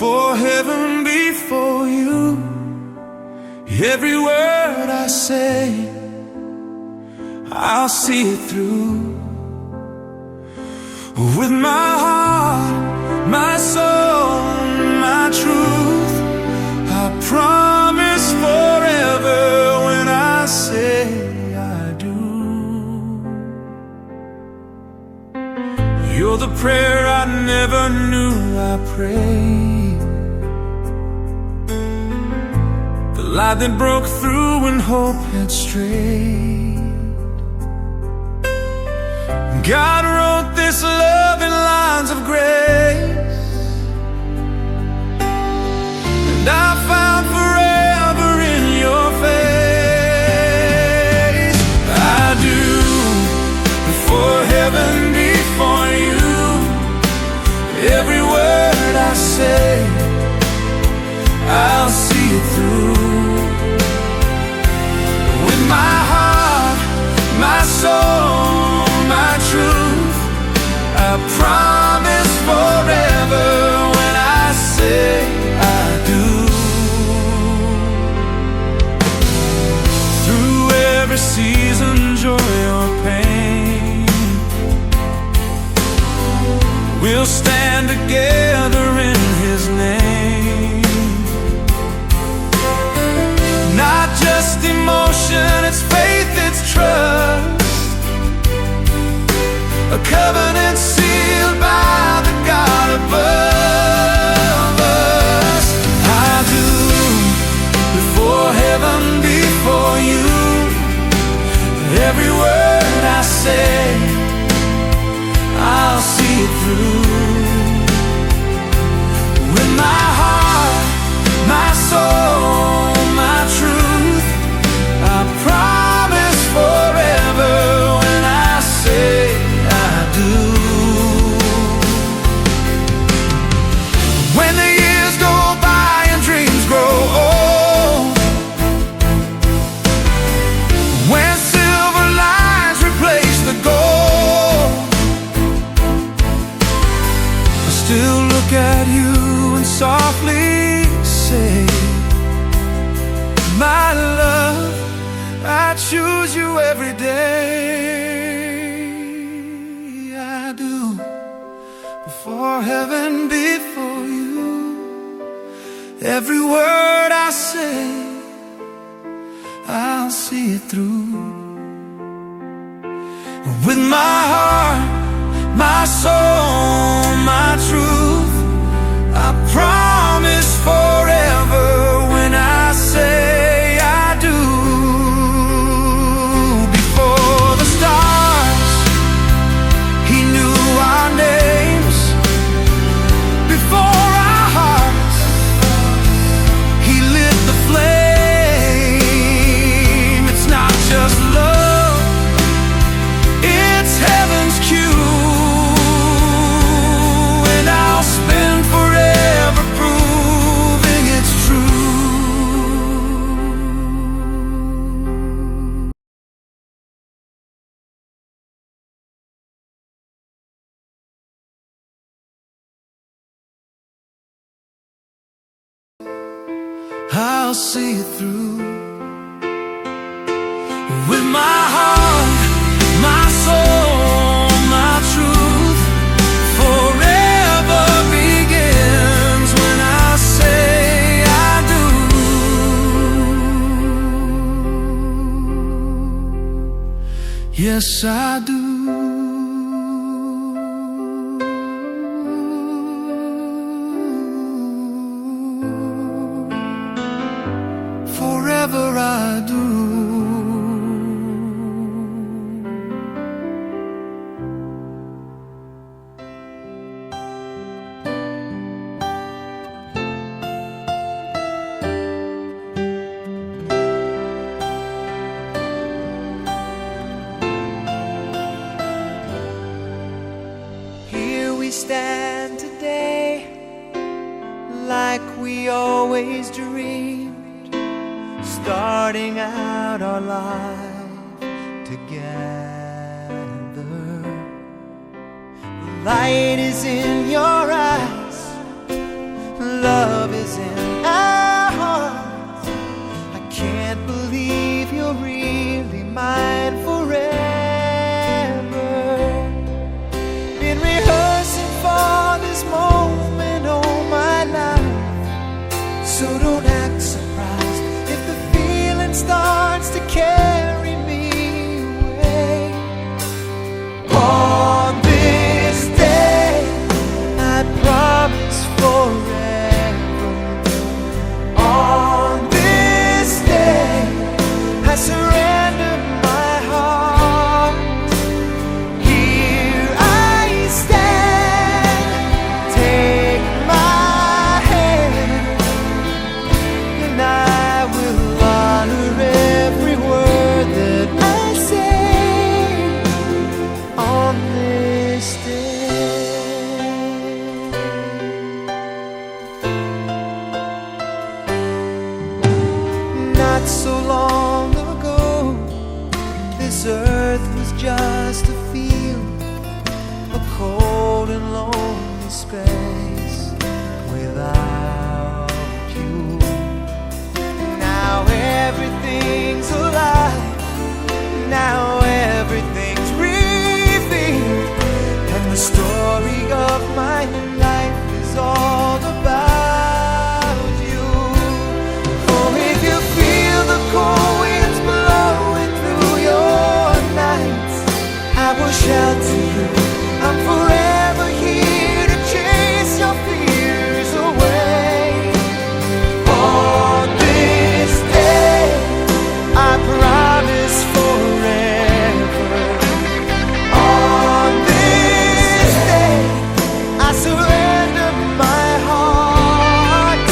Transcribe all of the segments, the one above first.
before heaven, before you. Every word I say, I'll see it through. With my heart, my soul, my truth, I promise forever when I say I do. You're the prayer I never knew I prayed, the light that broke through when hope had strayed. God wrote this love in lines of grace, and I found forever in your face. I do, before heaven, before you. Every word I say, I'll see it through. With my heart, my soul, my truth, I promise forever when I say I do. Through every season, joy or pain, we'll stand together in His name. Not just emotion, it's faith, it's trust, a covenant sealed by the God above us. I do, before heaven, before you. Every word I say, I'll see it through. With my heart, my soul, my truth, I promise forever when I say I do. When the years go by and dreams grow old, when silver lines replace the gold, I still look at you and softly say, my love, I choose you every day. I do, before heaven, before you. Every word I say, I'll see it through. With my heart, my soul, my truth, I promise forever when I say I do. Before the stars, He knew our names. Before our hearts, He lit the flame. It's not just love, it's heaven's cue, and I'll spend forever proving it's true. I'll see it through. With my heart, my soul, my truth, forever begins when I say I do. Yes, I do. Forever I do. Here we stand today, like we always dreamed, starting out our life together. The light is in your eyes, love grace without you. Now everything's alive, now everything's revealed, and the story of my life is all about you. Oh, if you feel the cold winds blowing through your nights, I will shout to you, I'm forever here to chase your fears away. On this day, I promise forever. On this day, I surrender my heart.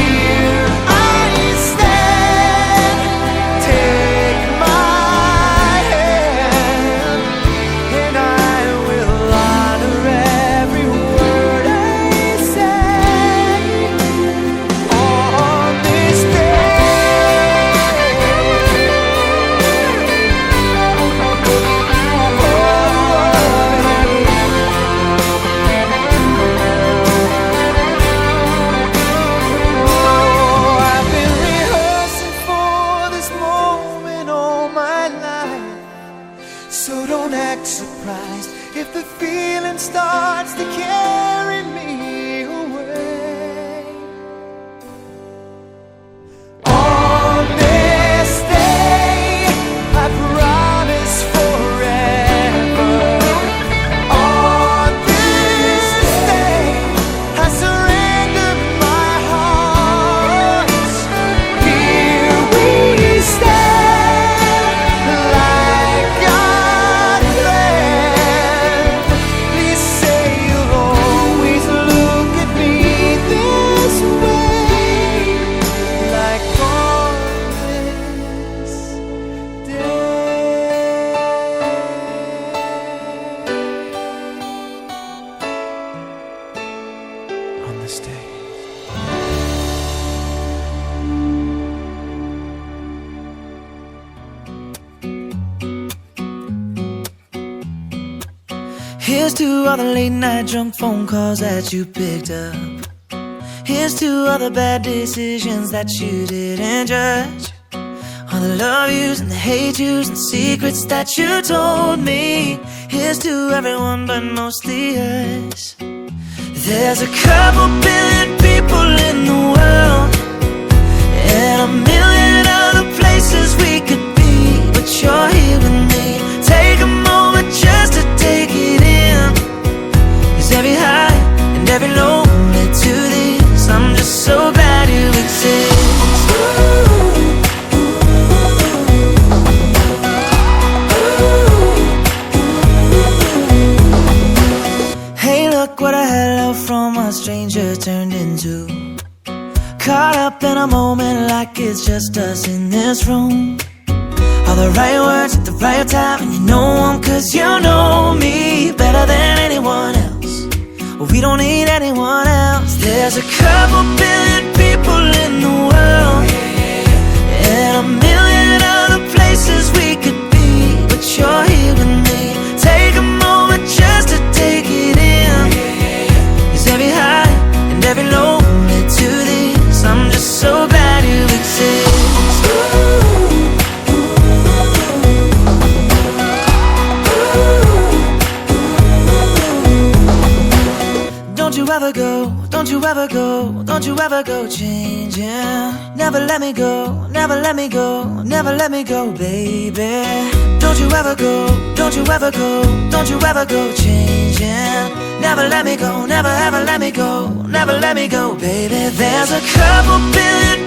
Here I stand, take my hand, and I will honor every word I say. On this I've been rehearsing for this moment all my life, so don't act surprised if the feeling starts to carry me away. On this day, I promise forever. On this day, I surrender my heart. Here we stand, like God planned. Please say you'll always look at me this way, like on this day. On this day. Here's to all the late night drunk phone calls that you picked up. Here's to all the bad decisions that you didn't judge. All the love yous and the hate yous and secrets that you told me. Here's to everyone but mostly us. There's a couple billion people in the world, and a million other places we could be, but you're here with me. Take a moment just to take it in, 'cause every high and every low led to this. I'm just so glad you exist. Hey, look what a hello from a stranger turned into. Caught up in a moment like it's just us in this room. All the right words at the right time, and you know 'em 'cause you know me better than anyone else. Well, we don't need anyone else. There's a couple billion people in the world, and a million other places we could be, but you're here with me. Take a moment just to take it in, 'cause every high and every low led to this. I'm just so glad you exist. Don't you ever go, don't you ever go, don't you ever go changing. Never let me go, never let me go, never let me go, baby. Don't you ever go, don't you ever go, don't you ever go changing. Never let me go, never ever let me go, never let me go, baby. There's a couple billion